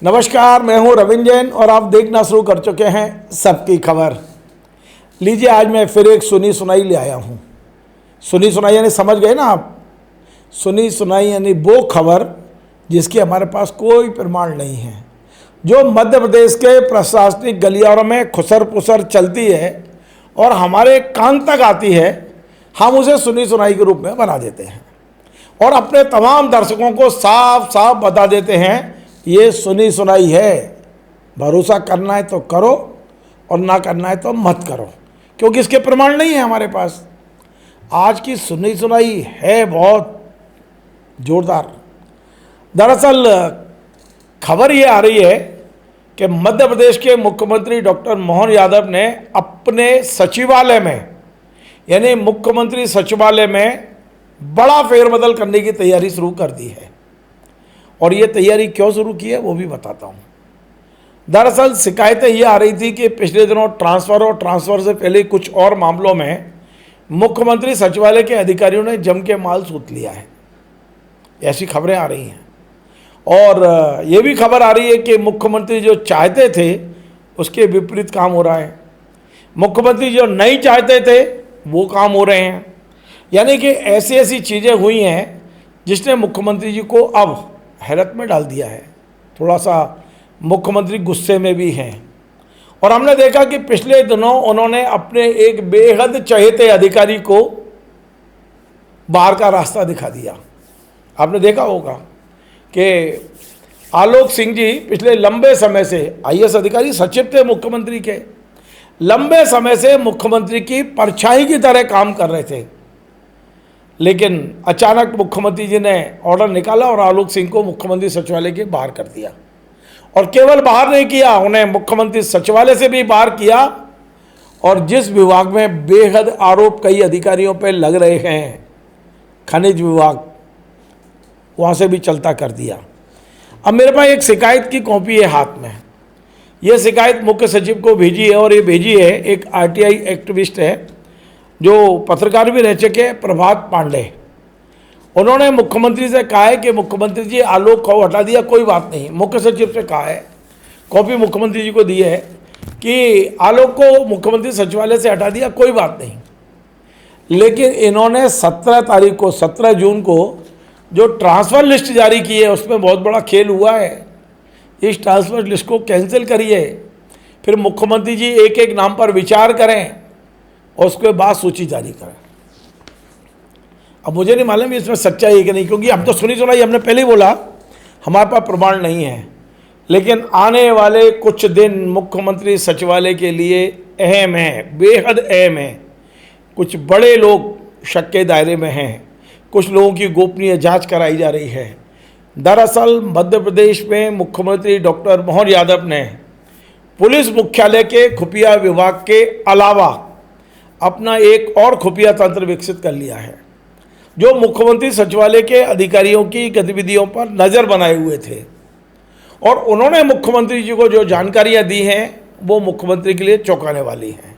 नमस्कार, मैं हूं रविंद्र जैन और आप देखना शुरू कर चुके हैं सबकी खबर। लीजिए, आज मैं फिर एक सुनी सुनाई ले आया हूं। सुनी सुनाई यानी समझ गए ना आप? सुनी सुनाई यानी वो खबर जिसकी हमारे पास कोई प्रमाण नहीं है, जो मध्य प्रदेश के प्रशासनिक गलियारों में खुसर पुसर चलती है और हमारे कान तक आती है। हम उसे सुनी सुनाई के रूप में बना देते हैं और अपने तमाम दर्शकों को साफ साफ बता देते हैं ये सुनी सुनाई है। भरोसा करना है तो करो और ना करना है तो मत करो, क्योंकि इसके प्रमाण नहीं है हमारे पास। आज की सुनी सुनाई है बहुत जोरदार। दरअसल खबर ये आ रही है कि मध्य प्रदेश के मुख्यमंत्री डॉक्टर मोहन यादव ने अपने सचिवालय में यानी मुख्यमंत्री सचिवालय में बड़ा फेरबदल करने की तैयारी शुरू कर दी है। और ये तैयारी क्यों शुरू की है वो भी बताता हूँ। दरअसल शिकायतें ये आ रही थी कि पिछले दिनों ट्रांसफ़र से पहले कुछ और मामलों में मुख्यमंत्री सचिवालय के अधिकारियों ने जम के माल सूत लिया है, ऐसी खबरें आ रही हैं। और ये भी खबर आ रही है कि मुख्यमंत्री जो चाहते थे उसके विपरीत काम हो रहा है। मुख्यमंत्री जो नहीं चाहते थे वो काम हो रहे हैं। यानी कि ऐसी ऐसी चीज़ें हुई हैं जिसने मुख्यमंत्री जी को अब हैरत में डाल दिया है। थोड़ा सा मुख्यमंत्री गुस्से में भी हैं। और हमने देखा कि पिछले दिनों उन्होंने अपने एक बेहद चहेते अधिकारी को बाहर का रास्ता दिखा दिया। आपने देखा होगा कि आलोक सिंह जी पिछले लंबे समय से आईएएस अधिकारी सचिव थे मुख्यमंत्री के, लंबे समय से मुख्यमंत्री की परछाई की तरह काम कर रहे थे। लेकिन अचानक मुख्यमंत्री जी ने ऑर्डर निकाला और आलोक सिंह को मुख्यमंत्री सचिवालय के बाहर कर दिया। और केवल बाहर नहीं किया, उन्हें मुख्यमंत्री सचिवालय से भी बाहर किया। और जिस विभाग में बेहद आरोप कई अधिकारियों पर लग रहे हैं, खनिज विभाग, वहाँ से भी चलता कर दिया। अब मेरे पास एक शिकायत की कॉपी है हाथ में। ये शिकायत मुख्य सचिव को भेजी है और ये भेजी है एक आरटीआई एक्टिविस्ट है जो पत्रकार भी रह चुके, प्रभात पांडे। उन्होंने मुख्यमंत्री से कहा है कि मुख्यमंत्री जी आलोक को हटा दिया, कोई बात नहीं। मुख्य सचिव से कहा है, कॉपी मुख्यमंत्री जी को दी है कि आलोक को मुख्यमंत्री सचिवालय से हटा दिया, कोई बात नहीं। लेकिन इन्होंने 17 जून को जो ट्रांसफ़र लिस्ट जारी की है उसमें बहुत बड़ा खेल हुआ है। इस ट्रांसफ़र लिस्ट को कैंसिल करिए, फिर मुख्यमंत्री जी एक एक नाम पर विचार करें और उसके बाद सूची जारी करें। अब मुझे नहीं मालूम इसमें सच्चाई है कि नहीं, क्योंकि हम तो सुनी सुनाई, हमने पहले ही बोला हमारे पास प्रमाण नहीं है। लेकिन आने वाले कुछ दिन मुख्यमंत्री सचिवालय के लिए अहम है, बेहद अहम है। कुछ बड़े लोग शक के दायरे में हैं, कुछ लोगों की गोपनीय जांच कराई जा रही है। दरअसल मध्य प्रदेश में मुख्यमंत्री डॉक्टर मोहन यादव ने पुलिस मुख्यालय के खुफिया विभाग के अलावा अपना एक और खुफिया तंत्र विकसित कर लिया है, जो मुख्यमंत्री सचिवालय के अधिकारियों की गतिविधियों पर नज़र बनाए हुए थे। और उन्होंने मुख्यमंत्री जी को जो जानकारियां दी हैं वो मुख्यमंत्री के लिए चौंकाने वाली हैं।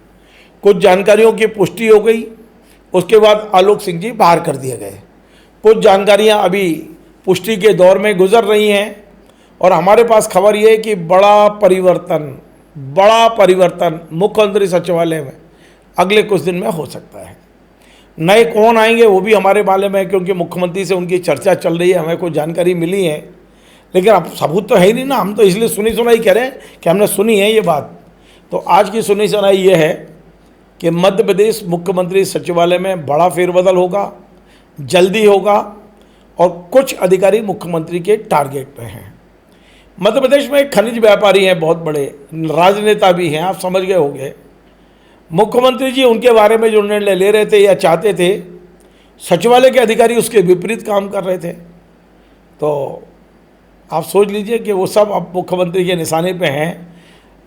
कुछ जानकारियों की पुष्टि हो गई, उसके बाद आलोक सिंह जी बाहर कर दिए गए। कुछ जानकारियां अभी पुष्टि के दौर में गुजर रही हैं। और हमारे पास खबर ये है कि बड़ा परिवर्तन मुख्यमंत्री सचिवालय में अगले कुछ दिन में हो सकता है। नए कौन आएंगे वो भी हमारे बारे में है, क्योंकि मुख्यमंत्री से उनकी चर्चा चल रही है, हमें कोई जानकारी मिली है। लेकिन अब सबूत तो है ही नहीं ना, हम तो इसलिए सुनी सुनाई कह रहे हैं कि हमने सुनी है ये बात। तो आज की सुनी सुनाई ये है कि मध्य प्रदेश मुख्यमंत्री सचिवालय में बड़ा फेरबदल होगा, जल्दी होगा। और कुछ अधिकारी मुख्यमंत्री के टारगेट पे हैं। मध्य प्रदेश में खनिज व्यापारी हैं, बहुत बड़े राजनेता भी हैं, आप समझ गए होंगे। मुख्यमंत्री जी उनके बारे में जो निर्णय ले रहे थे या चाहते थे, सचिवालय के अधिकारी उसके विपरीत काम कर रहे थे। तो आप सोच लीजिए कि वो सब अब मुख्यमंत्री के निशाने पे हैं।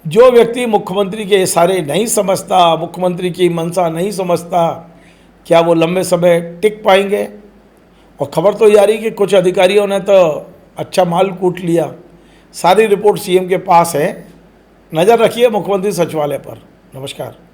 जो व्यक्ति मुख्यमंत्री के इशारे नहीं समझता, मुख्यमंत्री की मंशा नहीं समझता, क्या वो लंबे समय टिक पाएंगे? और खबर तो ये आ रही कि कुछ अधिकारियों ने तो अच्छा माल कूट लिया। सारी रिपोर्ट सीएम के पास है। नज़र रखिए मुख्यमंत्री सचिवालय पर। नमस्कार।